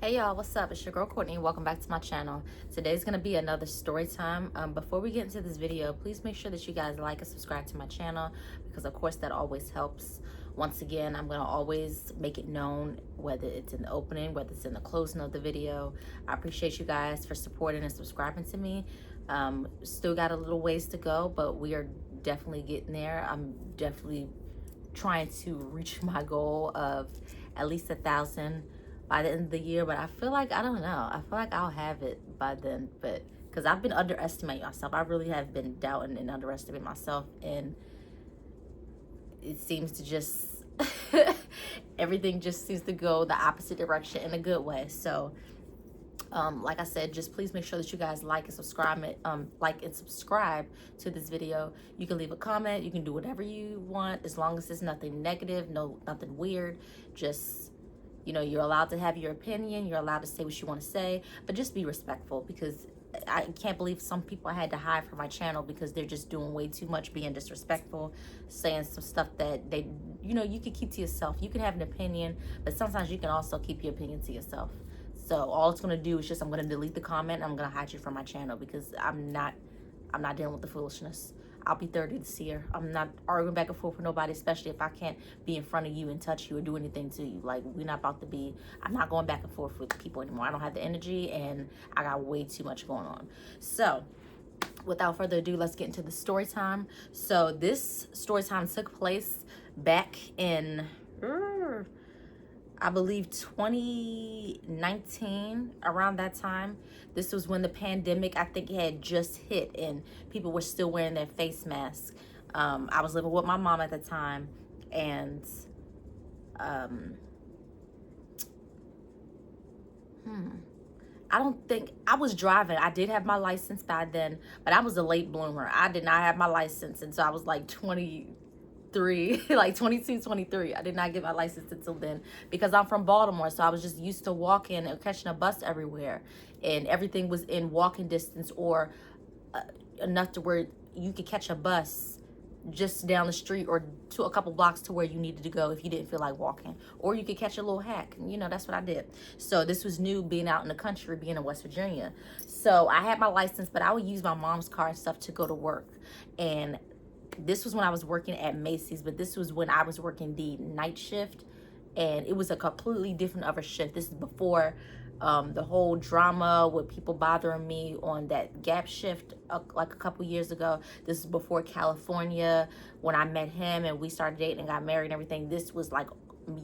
Hey y'all, what's up? It's your girl Courtney. Welcome back to my channel. Today's gonna be another story time. Before we get into this video, please make sure that you guys like and subscribe to my channel because of course that always helps. Once again, I'm gonna always make it known whether it's in the opening, whether it's in the closing of the video. I appreciate you guys for supporting and subscribing to me. Still got a little ways to go, but we are definitely getting there. I'm definitely trying to reach my goal of at least 1,000 by the end of the year, but I feel like, I don't know, I feel like I'll have it by then, but because I've been underestimating myself. I really have been doubting and underestimating myself, and it seems to just everything just seems to go the opposite direction in a good way. So like I said, just please make sure that you guys like and subscribe to this video. You can leave a comment, you can do whatever you want as long as it's nothing negative, nothing weird. Just, you know, you're allowed to have your opinion, you're allowed to say what you want to say, but just be respectful, because I can't believe some people I had to hide from my channel because they're just doing way too much, being disrespectful, saying some stuff that they, you know, you can keep to yourself. You can have an opinion, but sometimes you can also keep your opinion to yourself. So all it's gonna do is just, I'm gonna delete the comment and I'm gonna hide you from my channel because I'm not dealing with the foolishness. I'll be 30 this year. I'm not arguing back and forth with nobody, especially if I can't be in front of you and touch you or do anything to you. Like, we're not about to be, I'm not going back and forth with people anymore. I don't have the energy and I got way too much going on. So without further ado, let's get into the story time. So this story time took place back in, I believe 2019, around that time. This was when the pandemic, I think, had just hit and people were still wearing their face masks. I was living with my mom at the time, and I don't think I was driving. I did have my license by then, but I was a late bloomer. I did not have my license until I was like 23, like 22, 23. I did not get my license until then because I'm from Baltimore. So I was just used to walking or catching a bus everywhere, and everything was in walking distance or enough to where you could catch a bus just down the street or to a couple blocks to where you needed to go if you didn't feel like walking, or you could catch a little hack. You know, that's what I did. So this was new, being out in the country, being in West Virginia. So I had my license, but I would use my mom's car and stuff to go to work. And this was when I was working at Macy's, but this was when I was working the night shift, and it was a completely different other shift. This is before the whole drama with people bothering me on that Gap shift like a couple years ago. This is before California, when I met him and we started dating and got married and everything. This was like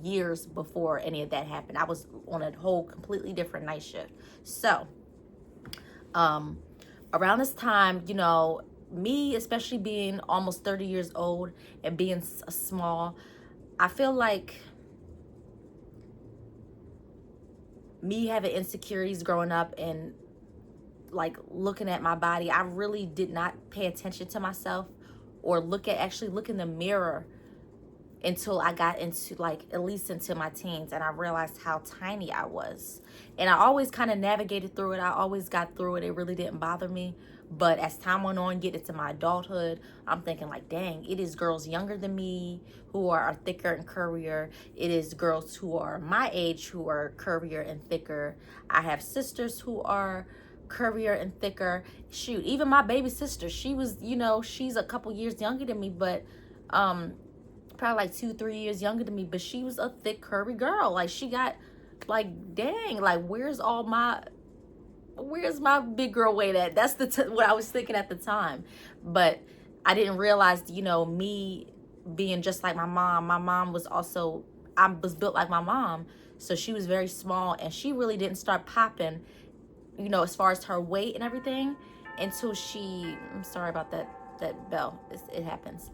years before any of that happened. I was on a whole completely different night shift. So around this time, you know, me, especially being almost 30 years old and being small, I feel like me having insecurities growing up and like looking at my body, I really did not pay attention to myself or actually look in the mirror until I got into, like, at least into my teens, and I realized how tiny I was. And I always kind of navigated through it. I always got through it. It really didn't bother me. But as time went on, getting into my adulthood, I'm thinking like, dang, it is girls younger than me who are thicker and curvier. It is girls who are my age who are curvier and thicker. I have sisters who are curvier and thicker. Shoot, even my baby sister, she was, you know, she's a couple years younger than me, but probably like 2-3 years younger than me, but she was a thick curvy girl. Like, she got, like, dang, like, where's my big girl weight at? That's what I was thinking at the time. But I didn't realize, you know, me being just like my mom was also, I was built like my mom, so she was very small, and she really didn't start popping, you know, as far as her weight and everything, until I'm sorry about that bell, it happens.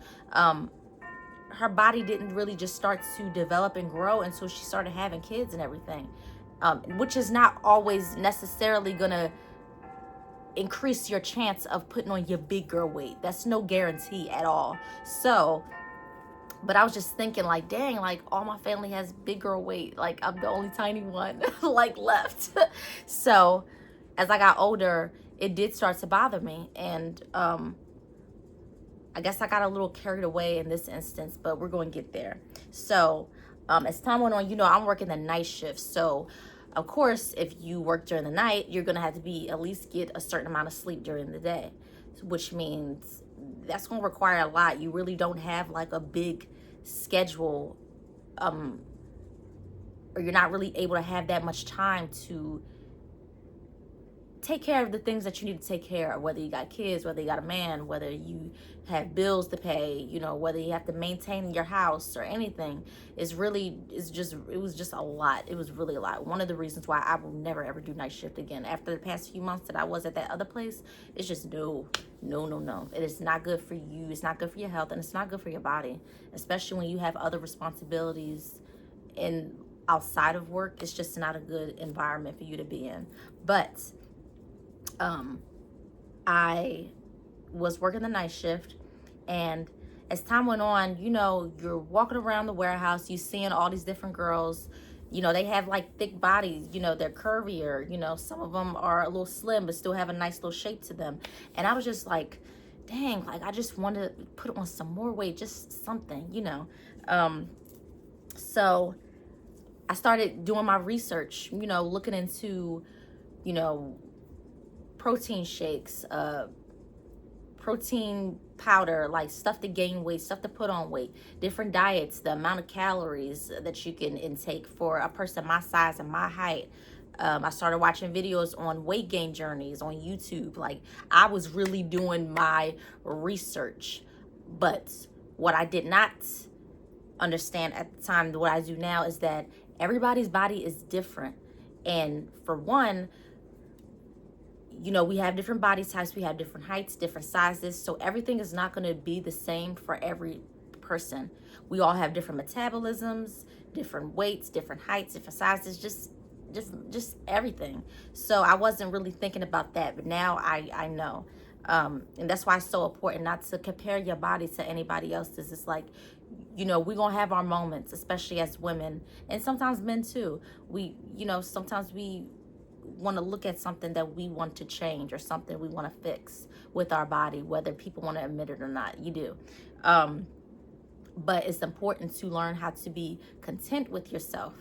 Her body didn't really just start to develop and grow until she started having kids and everything, which is not always necessarily gonna increase your chance of putting on your big girl weight. That's no guarantee at all. So, but I was just thinking like, dang, like all my family has big girl weight. Like, I'm the only tiny one like left. So as I got older, it did start to bother me, and I guess I got a little carried away in this instance, but we're going to get there. So as time went on, you know, I'm working the night shift. So Of course, if you work during the night, you're going to have to be at least get a certain amount of sleep during the day, which means that's going to require a lot. You really don't have like a big schedule, or you're not really able to have that much time to take care of the things that you need to take care of, whether you got kids, whether you got a man, whether you have bills to pay, you know, whether you have to maintain your house or anything. It was just a lot. It was really a lot. One of the reasons why I will never ever do night shift again after the past few months that I was at that other place, it's just no. It is not good for you. It's not good for your health, and it's not good for your body, especially when you have other responsibilities in outside of work. It's just not a good environment for you to be in. But I was working the night shift, and as time went on, you know, you're walking around the warehouse, you seeing all these different girls, you know, they have like thick bodies, you know, they're curvier, you know, some of them are a little slim but still have a nice little shape to them. And I was just like, dang, like I just want to put on some more weight, just something, you know. So I started doing my research, you know, looking into, you know, protein shakes, protein powder, like stuff to gain weight, stuff to put on weight, different diets, the amount of calories that you can intake for a person my size and my height. I started watching videos on weight gain journeys on YouTube. Like, I was really doing my research. But what I did not understand at the time, what I do now, is that everybody's body is different. And for one, you know, we have different body types, we have different heights, different sizes, so everything is not going to be the same for every person. We all have different metabolisms, different weights, different heights, different sizes, just everything. So I wasn't really thinking about that, but now I know. And that's why it's so important not to compare your body to anybody else's. It's like, you know, we're going to have our moments, especially as women, and sometimes men too. Sometimes we want to look at something that we want to change or something we want to fix with our body, whether people want to admit it or not. You do. But it's important to learn how to be content with yourself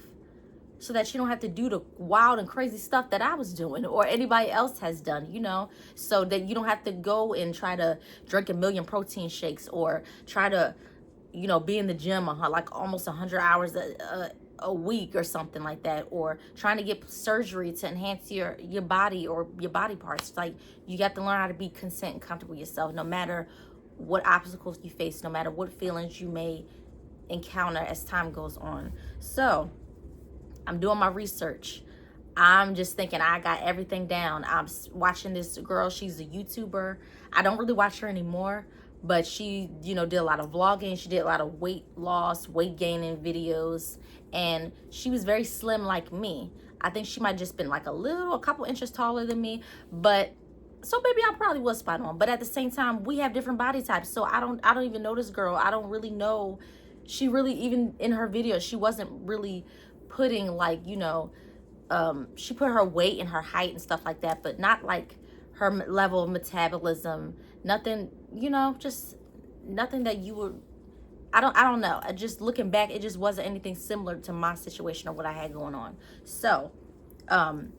so that you don't have to do the wild and crazy stuff that I was doing or anybody else has done, you know, so that you don't have to go and try to drink 1 million protein shakes or try to, you know, be in the gym like almost 100 hours a week or something like that, or trying to get surgery to enhance your body or your body parts. Like, you got to learn how to be content and comfortable with yourself, no matter what obstacles you face, no matter what feelings you may encounter as time goes on. So I'm doing my research. I'm just thinking I got everything down. I'm watching this girl. She's a YouTuber. I don't really watch her anymore, but she, you know, did a lot of vlogging. She did a lot of weight loss, weight gaining videos, and she was very slim like me. I think she might just been like a couple inches taller than me, but so maybe I probably was spot on. But at the same time, we have different body types, so I don't even know this girl. I don't really know. She really, even in her videos, she wasn't really putting like, you know, she put her weight and her height and stuff like that, but not like her level of metabolism. Nothing, you know, just nothing that you would, I don't know. Just looking back, it just wasn't anything similar to my situation or what I had going on. So I'm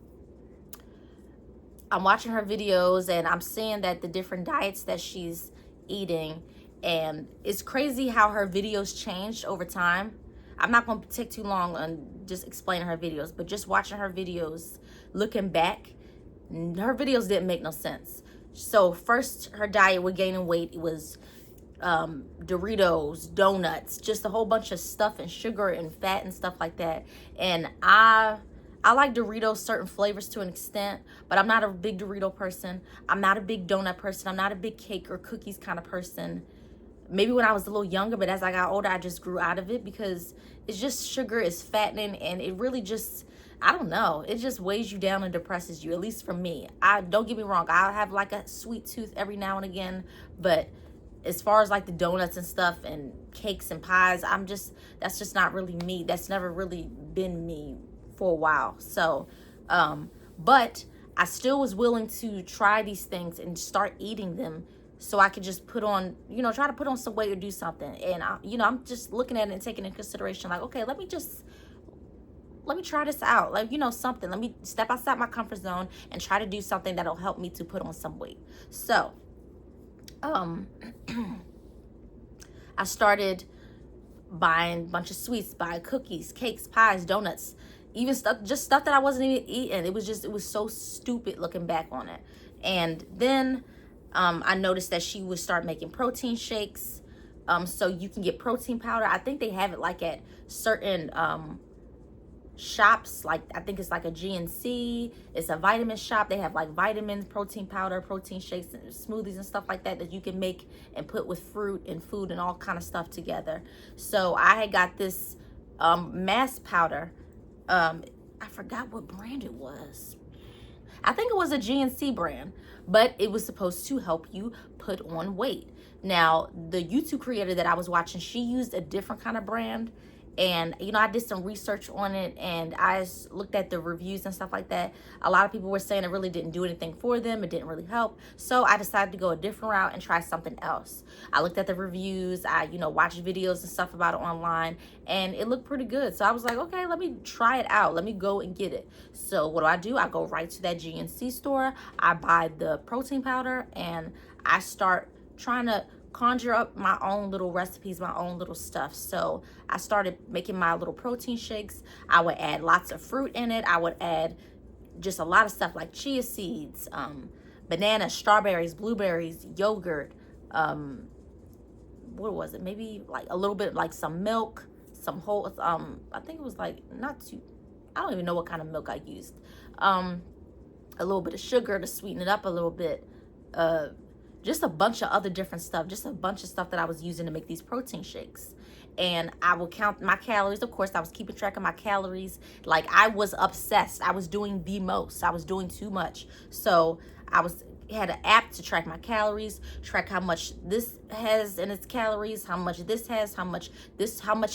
watching her videos and I'm seeing that the different diets that she's eating, and it's crazy how her videos changed over time. I'm not going to take too long on just explaining her videos, but just watching her videos, looking back, her videos didn't make no sense. So first, her diet with gaining weight, it was Doritos, donuts, just a whole bunch of stuff and sugar and fat and stuff like that. And I like Doritos, certain flavors to an extent, but I'm not a big Dorito person. I'm not a big donut person. I'm not a big cake or cookies kind of person. Maybe when I was a little younger, but as I got older, I just grew out of it because it's just sugar, it's fattening, and it really just, I don't know, it just weighs you down and depresses you, at least for me. Don't get me wrong, I have like a sweet tooth every now and again, but as far as like the donuts and stuff and cakes and pies, that's just not really me. That's never really been me for a while. So, but I still was willing to try these things and start eating them so I could just put on, you know, try to put on some weight or do something. And, I'm just looking at it and taking into consideration, like, okay, let me just let me try this out. Like, you know, something. Let me step outside my comfort zone and try to do something that'll help me to put on some weight. So, I started buying a bunch of sweets, buying cookies, cakes, pies, donuts, even stuff that I wasn't even eating. It was so stupid looking back on it. And then I noticed that she would start making protein shakes. So you can get protein powder. I think they have it like at certain shops, like I think it's like a GNC. It's a vitamin shop. They have like vitamins, protein powder, protein shakes, and smoothies and stuff like that you can make and put with fruit and food and all kind of stuff together. So I had got this mass powder. I forgot what brand it was. I think it was a GNC brand, but it was supposed to help you put on weight. Now, the YouTube creator that I was watching, she used a different kind of brand. And, you know, I did some research on it, and I looked at the reviews and stuff like that. A lot of people were saying it really didn't do anything for them. It didn't really help. So I decided to go a different route and try something else. I looked at the reviews. I, you know, watched videos and stuff about it online, and it looked pretty good. So I was like, okay, let me try it out. Let me go and get it. So what do? I go right to that GNC store. I buy the protein powder, and I start trying to conjure up my own little recipes, my own little stuff. So I started making my little protein shakes. I would add lots of fruit in it. I would add just a lot of stuff like chia seeds, bananas, strawberries, blueberries, yogurt, what was it? Maybe like a little bit like some milk, some whole, I think it was like not too, I don't even know what kind of milk I used. A little bit of sugar to sweeten it up a little bit. Just a bunch of other different stuff, just a bunch of stuff that I was using to make these protein shakes. And I will count my calories. Of course, I was keeping track of my calories. Like, I was obsessed. I was doing the most. I was doing too much. So I had an app to track my calories, track how much this has in its calories, how much this has, how much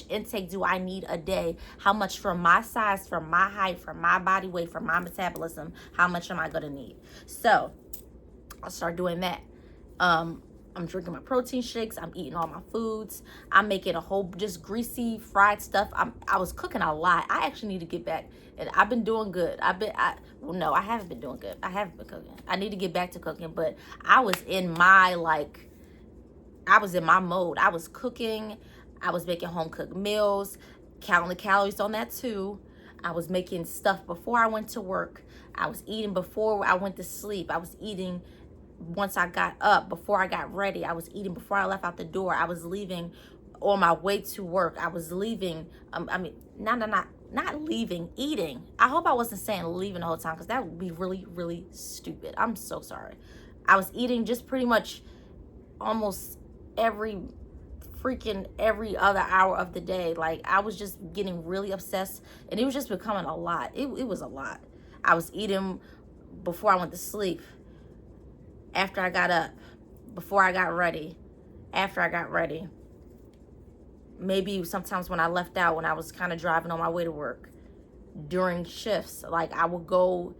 intake do I need a day, how much from my size, from my height, from my body weight, from my metabolism, how much am I gonna need? So I'll start doing that. I'm drinking my protein shakes. I'm eating all my foods. I'm making a whole just greasy fried stuff. I was cooking a lot. I actually need to get back, and I've been doing good. Well, no, I haven't been doing good. I haven't been cooking. I need to get back to cooking, but I was in my mode. I was cooking. I was making home cooked meals, counting the calories on that too. I was making stuff before I went to work. I was eating before I went to sleep. I was eating once I got up, before I got ready. I was eating before I left out the door. I was leaving on my way to work. I was leaving, not leaving, eating. I hope I wasn't saying leaving the whole time, because that would be really, really stupid. I'm so sorry. I was eating just pretty much almost every other hour of the day. Like, I was just getting really obsessed, and it was just becoming a lot. It was a lot. I was eating before I went to sleep, after I got up, before I got ready, after I got ready. Maybe sometimes when I left out, when I was kind of driving on my way to work, during shifts, like I would go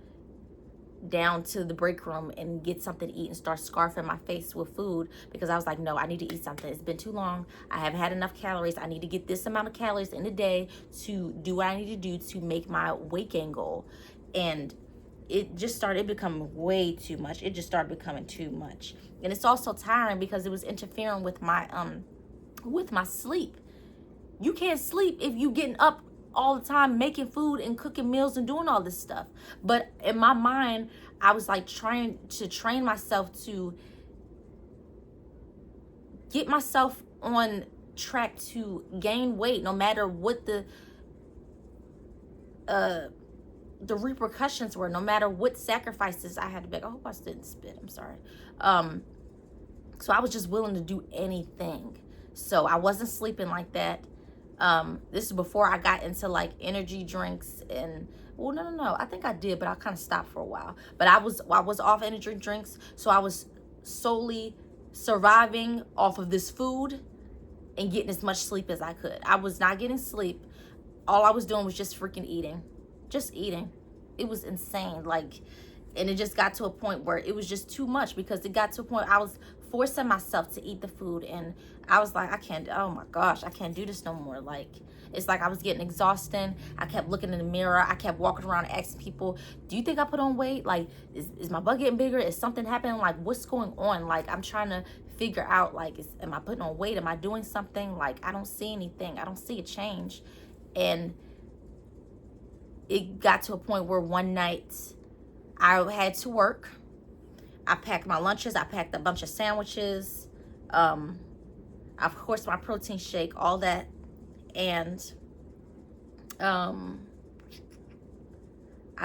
down to the break room and get something to eat and start scarfing my face with food, because I was like, no, I need to eat something. It's been too long. I haven't had enough calories. I need to get this amount of calories in a day to do what I need to do to make my weight gain goal. And it just started becoming way too much. It just started becoming too much. And it's also tiring because it was interfering with my sleep. You can't sleep if you getting up all the time, making food and cooking meals and doing all this stuff. But in my mind, I was like trying to train myself to get myself on track to gain weight, no matter what the repercussions were, no matter what sacrifices I had to make. I hope I didn't spit. I'm sorry. So I was just willing to do anything. So I wasn't sleeping like that. This is before I got into like energy drinks and, well, no. I think I did, but I kind of stopped for a while. But I was off energy drinks. So I was solely surviving off of this food and getting as much sleep as I could. I was not getting sleep. All I was doing was just freaking eating. Just eating. It was insane. Like, and it just got to a point where it was just too much, because it got to a point I was forcing myself to eat the food, and I was like, I can't, oh my gosh, I can't do this no more. Like, it's like I was getting exhausting. I kept looking in the mirror. I kept walking around and asking people, do you think I put on weight? Like, is my butt getting bigger? Is something happening? Like, what's going on? Like, I'm trying to figure out, like, am I putting on weight? Am I doing something? Like, I don't see anything. I don't see a change. And it got to a point where one night I had to work. I packed my lunches. I packed a bunch of sandwiches. Of course, my protein shake, all that. And I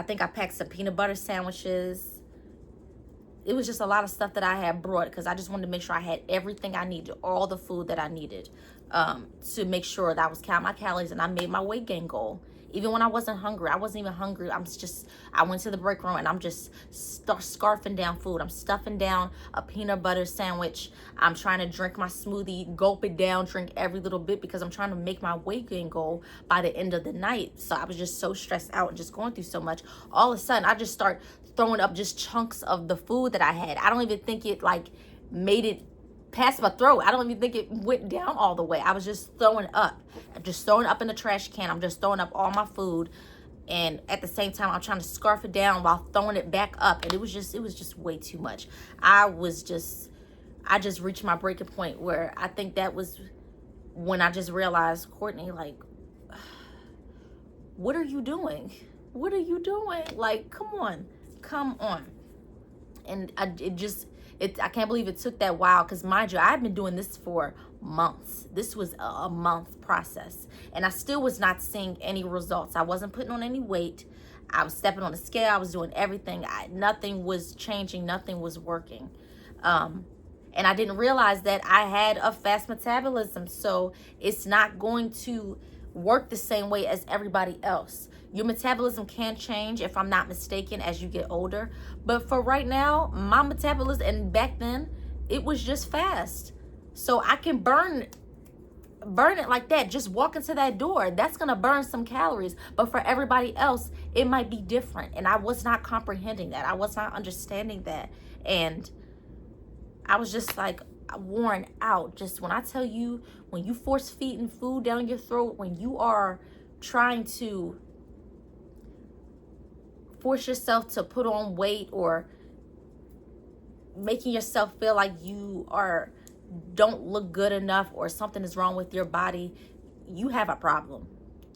think I packed some peanut butter sandwiches. It was just a lot of stuff that I had brought because I just wanted to make sure I had everything I needed, all the food that I needed, to make sure that I was counting my calories and I made my weight gain goal. Even when I wasn't hungry, I wasn't even hungry. I went to the break room and I'm just scarfing down food. I'm stuffing down a peanut butter sandwich. I'm trying to drink my smoothie, gulp it down, drink every little bit because I'm trying to make my weight gain goal by the end of the night. So I was just so stressed out and just going through so much. All of a sudden, I just start throwing up just chunks of the food that I had. I don't even think it like made it past my throat. I don't even think it went down all the way. I was just throwing up. In the trash can. I'm just throwing up all my food, and at the same time I'm trying to scarf it down while throwing it back up, and it was just way too much. I just reached my breaking point where I think that was when I just realized, Courtney, like, what are you doing? What are you doing? Like, come on. And I can't believe it took that while, because mind you, I've been doing this for months. This was a month process, and I still was not seeing any results. I wasn't putting on any weight. I was stepping on the scale. I was doing everything. Nothing was changing. Nothing was working. And I didn't realize that I had a fast metabolism, so it's not going to work the same way as everybody else. Your metabolism can change, if I'm not mistaken, as you get older. But for right now, my metabolism, and back then, it was just fast. So I can burn it like that. Just walk into that door. That's going to burn some calories. But for everybody else, it might be different. And I was not comprehending that. I was not understanding that. And I was just like worn out. Just when I tell you, when you force feeding food down your throat, when you are trying to force yourself to put on weight, or making yourself feel like you don't look good enough, or something is wrong with your body, you have a problem.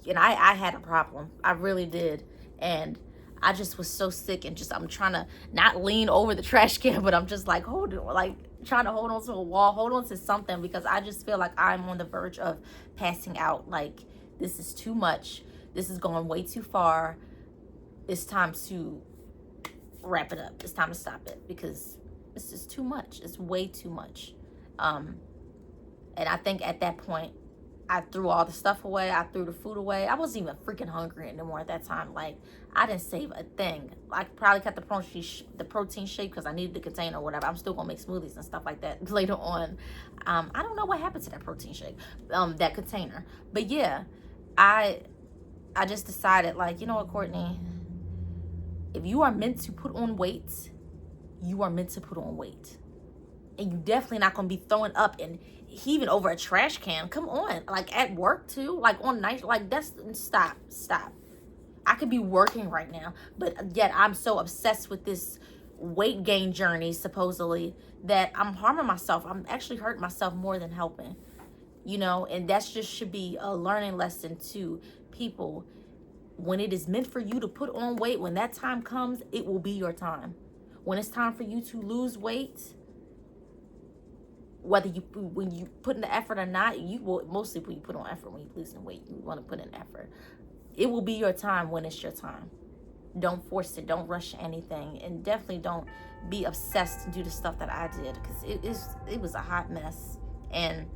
And I had a problem. I really did. And I just was so sick, and I'm trying to not lean over the trash can, but I'm just like trying to hold on to a wall, hold on to something, because I just feel like I'm on the verge of passing out. Like, this is too much. This is going way too far. It's time to wrap it up. It's time to stop it, because it's just too much. It's way too much. And I think at that point, I threw all the stuff away. I threw the food away. I wasn't even freaking hungry anymore at that time. Like, I didn't save a thing. I probably kept the protein shake because I needed the container or whatever. I'm still going to make smoothies and stuff like that later on. I don't know what happened to that protein shake, that container. But yeah, I just decided, like, you know what, Courtney? If you are meant to put on weight, you are meant to put on weight. And you definitely not going to be throwing up and heaving over a trash can. Come on. Like, at work too. Like, on night. Like, stop. I could be working right now, but yet I'm so obsessed with this weight gain journey, supposedly, that I'm harming myself. I'm actually hurting myself more than helping. You know, and that just should be a learning lesson to people. When it is meant for you to put on weight, when that time comes, it will be your time. When it's time for you to lose weight, when you put in the effort or not, you will, mostly when you put on effort, when you're losing weight, you want to put in effort. It will be your time when it's your time. Don't force it. Don't rush anything. And definitely don't be obsessed to do the stuff that I did, because it was a hot mess. And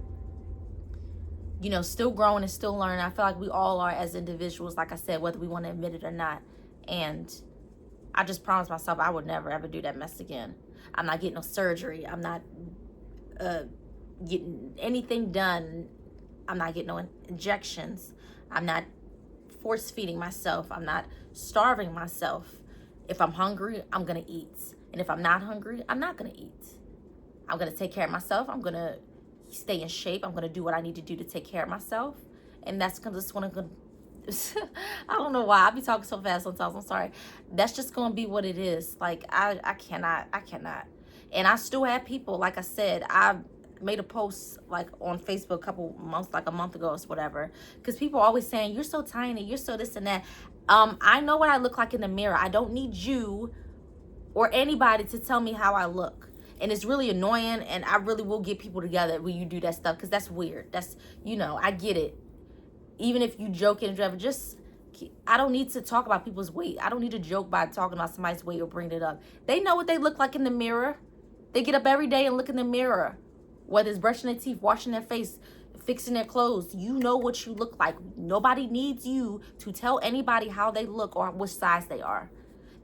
you know, still growing and still learning. I feel like we all are as individuals, like I said, whether we want to admit it or not. And I just promised myself I would never, ever do that mess again. I'm not getting no surgery. I'm not getting anything done. I'm not getting no injections. I'm not force feeding myself. I'm not starving myself. If I'm hungry, I'm going to eat. And if I'm not hungry, I'm not going to eat. I'm going to take care of myself. I'm going to stay in shape. I'm going to do what I need to do to take care of myself. And that's going to I don't know why I be talking so fast sometimes. I'm sorry. That's just going to be what it is. Like, I cannot. And I still have people, like I said, I made a post like on Facebook a couple months, like a month ago or whatever, because people are always saying, you're so tiny, you're so this and that. I know what I look like in the mirror. I don't need you or anybody to tell me how I look. And it's really annoying, and I really will get people together when you do that stuff, because that's weird. That's, you know, I get it. Even if you joke and whatever, just, I don't need to talk about people's weight. I don't need to joke by talking about somebody's weight or bring it up. They know what they look like in the mirror. They get up every day and look in the mirror. Whether it's brushing their teeth, washing their face, fixing their clothes, you know what you look like. Nobody needs you to tell anybody how they look or what size they are.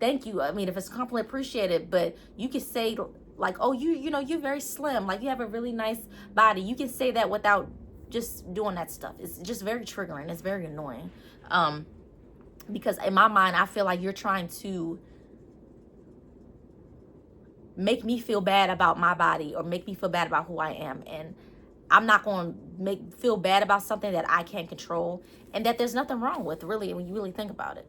Thank you. I mean, if it's a compliment, appreciate it. But you can say, like, oh, you know, you're very slim. Like, you have a really nice body. You can say that without just doing that stuff. It's just very triggering. It's very annoying. Because in my mind, I feel like you're trying to make me feel bad about my body or make me feel bad about who I am. And I'm not going to feel bad about something that I can't control and that there's nothing wrong with, really, when you really think about it.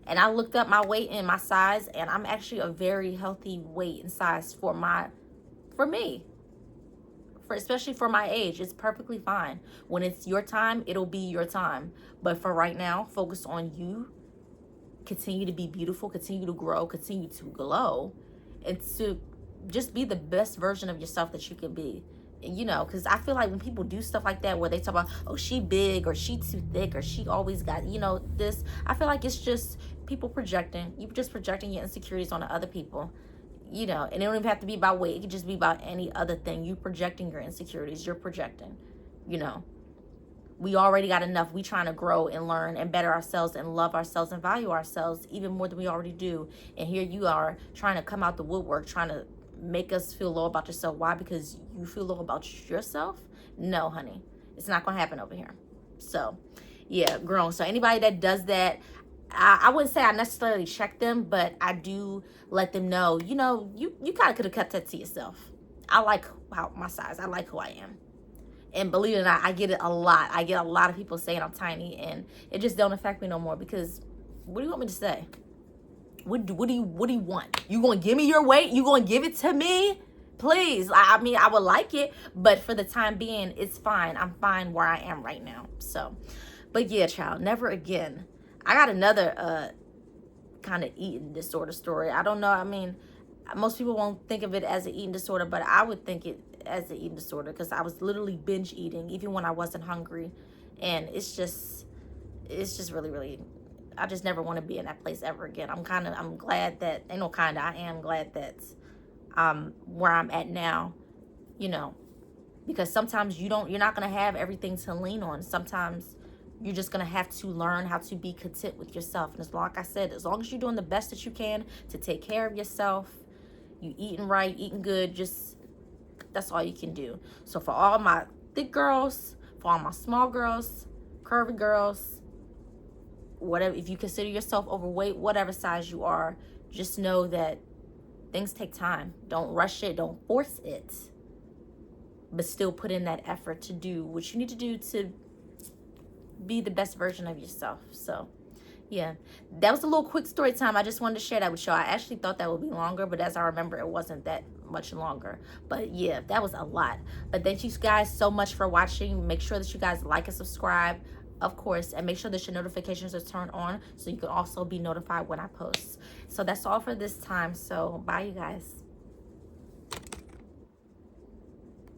And I looked up my weight and my size, and I'm actually a very healthy weight and size for me. Especially for my age, it's perfectly fine. When it's your time, it'll be your time. But for right now, focus on you. Continue to be beautiful, continue to grow, continue to glow, and to just be the best version of yourself that you can be. You know, because I feel like when people do stuff like that, where they talk about, oh, she big, or she too thick, or she always got, you know, this, I feel like it's just people projecting. You're just projecting your insecurities on other people. You know, and it don't even have to be about weight. It could just be about any other thing. You projecting your insecurities. You're projecting. You know, we already got enough. We trying to grow and learn and better ourselves and love ourselves and value ourselves even more than we already do. And here you are trying to come out the woodwork, trying to make us feel low about yourself. Why? Because you feel low about yourself? No, honey. It's not going to happen over here. So, yeah, grown. So anybody that does that, I wouldn't say I necessarily check them, but I do let them know, you know, you kind of could have kept that to yourself. I like how my size. I like who I am. And believe it or not, I get it a lot. I get a lot of people saying I'm tiny, and it just don't affect me no more, because what do you want me to say? What do you want? You going to give me your weight? You going to give it to me? Please. I mean, I would like it, but for the time being, it's fine. I'm fine where I am right now. So, but yeah, child, never again. I got another kind of eating disorder story. I don't know. I mean, most people won't think of it as an eating disorder, but I would think it as an eating disorder, because I was literally binge eating even when I wasn't hungry. And it's just really, really, I just never want to be in that place ever again. I'm glad that, I am glad that where I'm at now, you know, because sometimes you're not going to have everything to lean on. Sometimes you're just going to have to learn how to be content with yourself. And like I said, as long as you're doing the best that you can to take care of yourself, you eating right, eating good, just, that's all you can do. So for all my thick girls, for all my small girls, curvy girls, whatever, if you consider yourself overweight, whatever size you are, just know that things take time. Don't rush it. Don't force it. But still put in that effort to do what you need to do to be the best version of yourself. So yeah, that was a little quick story time. I just wanted to share that with y'all. I actually thought that would be longer, but as I remember, it wasn't that much longer. But yeah, that was a lot. But thank you guys so much for watching. Make sure that you guys like and subscribe, of course, and make sure that your notifications are turned on so you can also be notified when I post. So that's all for this time. So bye, you guys.